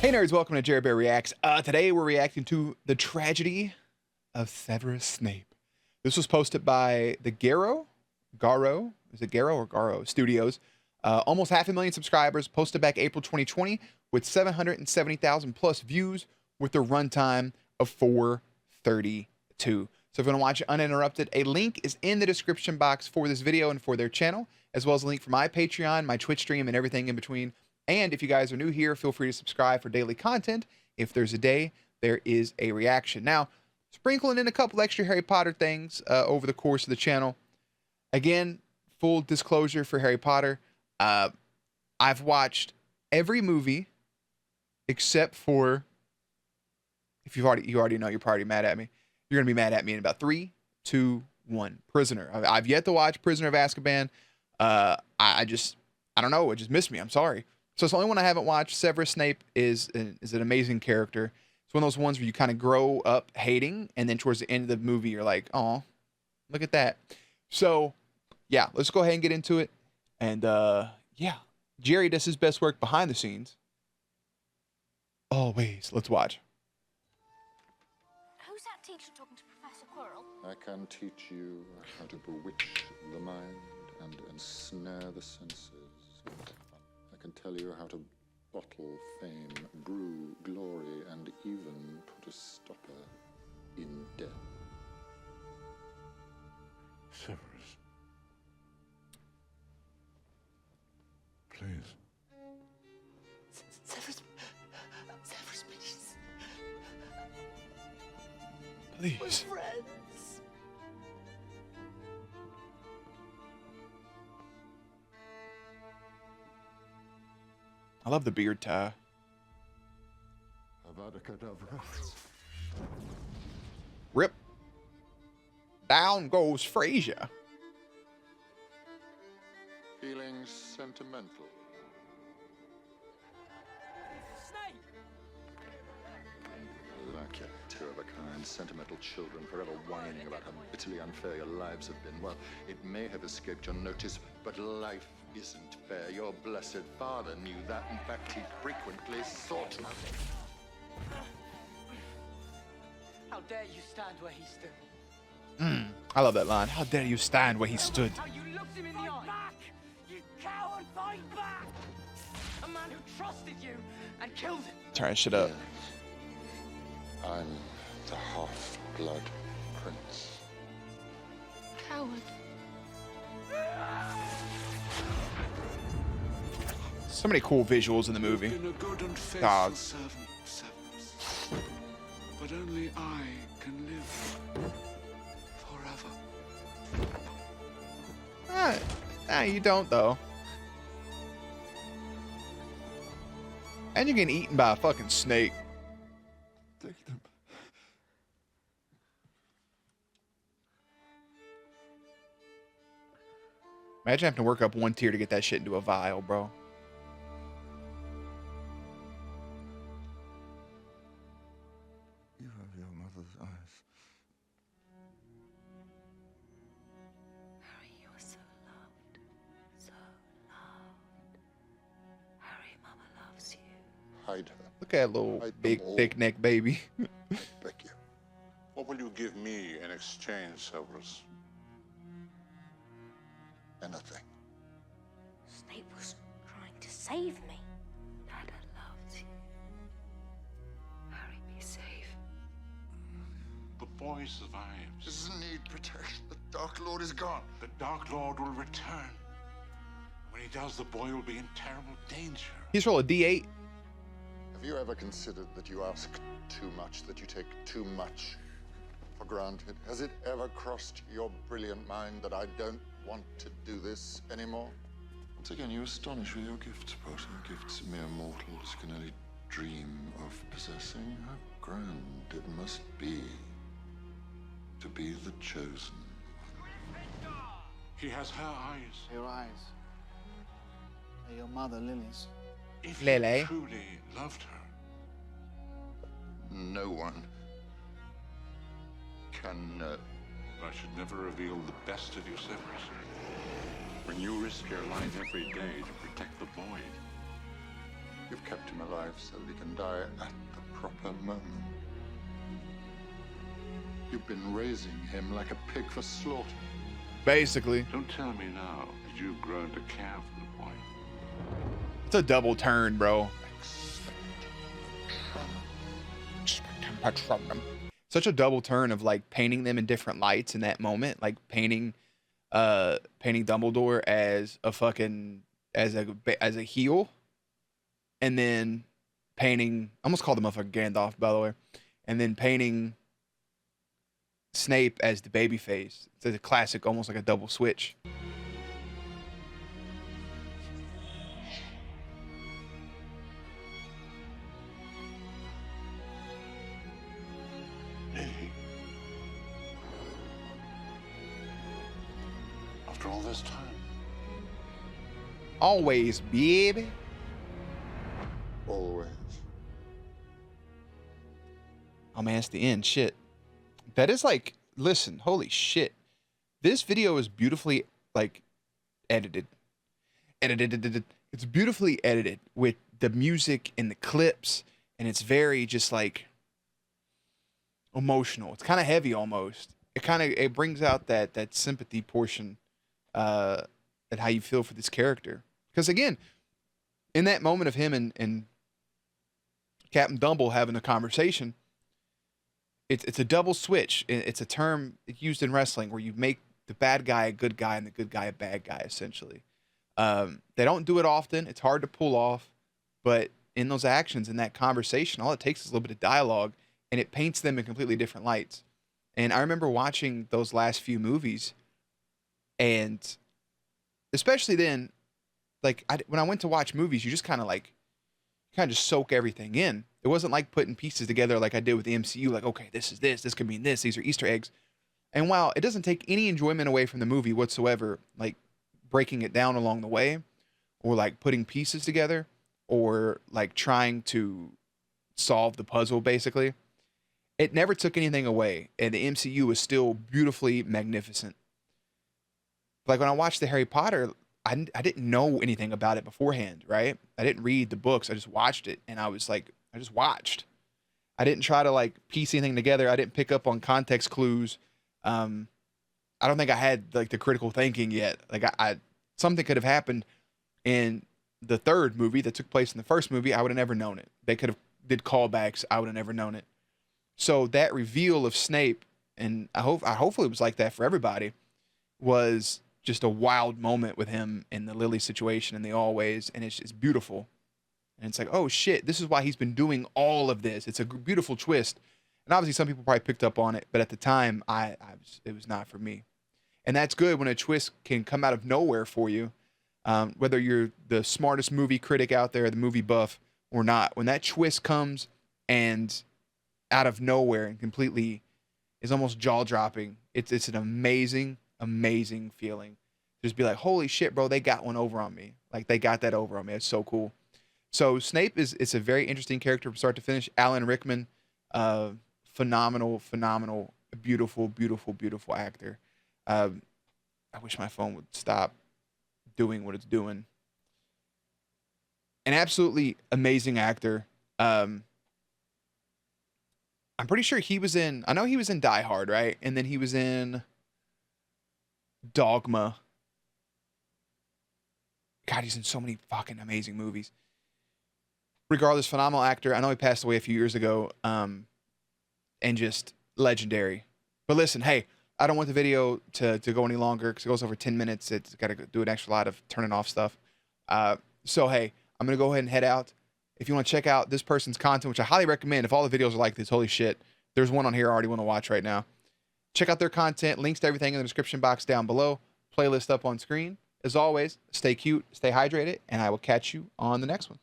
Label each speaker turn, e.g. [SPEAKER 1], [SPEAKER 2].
[SPEAKER 1] Hey nerds, welcome to Jerry Bear Reacts. Today we're reacting to the tragedy of Severus Snape. This was posted by the Garo, is it Garo or Garo Studios? Almost 500,000 subscribers, posted back April 2020 with 770,000 plus views with a runtime of 432. So if you want to watch it uninterrupted, a link is in the description box for this video and for their channel, as well as a link for my Patreon, my Twitch stream, and everything in between. And if you guys are new here, feel free to subscribe for daily content. If there's a day, there is a reaction. Now, sprinkling in a couple extra Harry Potter things over the course of the channel. Again, full disclosure for Harry Potter. I've watched every movie except for, if you already know, you're probably mad at me. You're going to be mad at me in about 3, 2, 1. Prisoner. I've yet to watch Prisoner of Azkaban. I don't know. It just missed me. I'm sorry. So it's the only one I haven't watched. Severus Snape is an amazing character. It's one of those ones where you kind of grow up hating, and then towards the end of the movie, you're like, oh, look at that. So, yeah, let's go ahead and get into it. And, yeah, Jerry does his best work behind the scenes. Always. Let's watch.
[SPEAKER 2] Who's that teacher talking to Professor Quirrell?
[SPEAKER 3] I can teach you how to bewitch the mind and ensnare the senses. I can tell you how to bottle fame, brew glory, and even put a stopper in death.
[SPEAKER 4] Severus. Please.
[SPEAKER 2] Severus, please.
[SPEAKER 1] Please.
[SPEAKER 2] We're friends.
[SPEAKER 1] I love the beard tie.
[SPEAKER 3] Avada Kedavra.
[SPEAKER 1] Rip. Down goes Frasier.
[SPEAKER 3] Feeling sentimental.
[SPEAKER 2] Snape!
[SPEAKER 3] Like your two-of-a-kind sentimental children forever whining about how bitterly unfair your lives have been. Well, it may have escaped your notice, but life isn't fair. Your blessed father knew that. In fact, he frequently sought nothing.
[SPEAKER 5] How dare you stand where he stood?
[SPEAKER 1] I love that line. How dare you stand where he stood?
[SPEAKER 5] How you looked him in the eye. Back! You coward, fight back! A man who trusted you and killed him.
[SPEAKER 1] Turn that shit up.
[SPEAKER 3] Yes. I'm the half-blood prince.
[SPEAKER 2] Coward.
[SPEAKER 1] So many cool visuals in the movie.
[SPEAKER 4] You've been a good and faithful
[SPEAKER 1] Dogs.
[SPEAKER 4] servant, Severus. But only I can live forever.
[SPEAKER 1] You don't though. And you're getting eaten by a fucking snake.
[SPEAKER 4] Take them.
[SPEAKER 1] Imagine having to work up one tear to get that shit into a vial, bro.
[SPEAKER 4] You have your mother's eyes.
[SPEAKER 2] Harry, you are so loved. So loved. Harry, Mama loves you.
[SPEAKER 3] Hide her,
[SPEAKER 1] Look at that little
[SPEAKER 3] Hide them
[SPEAKER 1] big
[SPEAKER 3] all.
[SPEAKER 1] thick neck baby.
[SPEAKER 3] beg you.
[SPEAKER 6] What will you give me in exchange, Severus?
[SPEAKER 3] Anything.
[SPEAKER 2] Snape was trying to save me. Dada loves you. Harry, be safe.
[SPEAKER 6] The boy survives.
[SPEAKER 3] Doesn't need protection. The Dark Lord is gone.
[SPEAKER 6] The Dark Lord will return. When he does, the boy will be in terrible danger.
[SPEAKER 1] He's roll a D8.
[SPEAKER 3] Have you ever considered that you ask too much, that you take too much for granted? Has it ever crossed your brilliant mind that I don't want to do this anymore? Once again, you astonish with your gifts, Potter. Gifts mere mortals can only dream of possessing. How grand it must be to be the chosen.
[SPEAKER 6] He has her eyes.
[SPEAKER 7] Your eyes are your mother, Lily's.
[SPEAKER 6] If
[SPEAKER 1] Lily.
[SPEAKER 6] you truly loved her,
[SPEAKER 3] No one can know.
[SPEAKER 6] I should never reveal the best of you, Severus. When you risk your life every day to protect the boy,
[SPEAKER 3] You've kept him alive so that he can die at the proper moment. You've been raising him like a pig for slaughter.
[SPEAKER 1] Basically.
[SPEAKER 6] Don't tell me now that you've grown to care for the boy.
[SPEAKER 1] It's a double turn, bro. Such a double turn of like painting them in different lights in that moment, like painting Dumbledore as a fucking as a heel, and then painting, I almost called him a fucking Gandalf, by the way, and then painting Snape as the baby face. It's a classic, almost like a double switch.
[SPEAKER 6] After all this time.
[SPEAKER 1] Always, baby.
[SPEAKER 3] Always.
[SPEAKER 1] Oh man, it's the end. Shit. That is like, listen, holy shit. This video is beautifully like edited. It's beautifully edited with the music and the clips, and it's very just like emotional. It's kind of heavy almost. It brings out that sympathy portion, that how you feel for this character. Because again, in that moment of him and Captain Dumble having a conversation, it's a double switch. It's a term used in wrestling where you make the bad guy a good guy and the good guy a bad guy, essentially. They don't do it often. It's hard to pull off, but in those actions, in that conversation, all it takes is a little bit of dialogue, and it paints them in completely different lights. And I remember watching those last few movies, and especially then, like when I went to watch movies, you just kind of just soak everything in. It wasn't like putting pieces together like I did with the MCU, like, okay, this is this could mean this, these are Easter eggs. And while it doesn't take any enjoyment away from the movie whatsoever, like breaking it down along the way, or like putting pieces together, or like trying to solve the puzzle, basically, it never took anything away. And the MCU was still beautifully magnificent. Like when I watched the Harry Potter, I didn't know anything about it beforehand, right? I didn't read the books. I just watched it, and I was like, I just watched. I didn't try to like piece anything together. I didn't pick up on context clues. I don't think I had like the critical thinking yet. Like I something could have happened in the third movie that took place in the first movie. I would have never known it. They could have did callbacks. I would have never known it. So that reveal of Snape, and hopefully it was like that for everybody, was just a wild moment with him in the Lily situation and the Always, and it's beautiful. And it's like, oh shit, this is why he's been doing all of this. It's a beautiful twist. And obviously some people probably picked up on it, but at the time it was not for me. And that's good when a twist can come out of nowhere for you, whether you're the smartest movie critic out there, the movie buff or not. When that twist comes and out of nowhere and completely is almost jaw-dropping, it's an amazing feeling. Just be like, holy shit, bro, they got one over on me. Like they got that over on me. It's so cool. So Snape it's a very interesting character from start to finish. Alan Rickman, phenomenal, beautiful actor. I wish my phone would stop doing what it's doing. An absolutely amazing actor. I'm pretty sure I know he was in Die Hard, right? And then he was in Dogma. God, he's in so many fucking amazing movies. Regardless, phenomenal actor. I know he passed away a few years ago, and just legendary. But listen, hey, I don't want the video to go any longer because it goes over 10 minutes. It's got to do an extra lot of turning off stuff. So, hey, I'm going to go ahead and head out. If you want to check out this person's content, which I highly recommend, if all the videos are like this, holy shit, there's one on here I already want to watch right now. Check out their content. Links to everything in the description box down below. Playlist up on screen. As always, stay cute, stay hydrated, and I will catch you on the next one.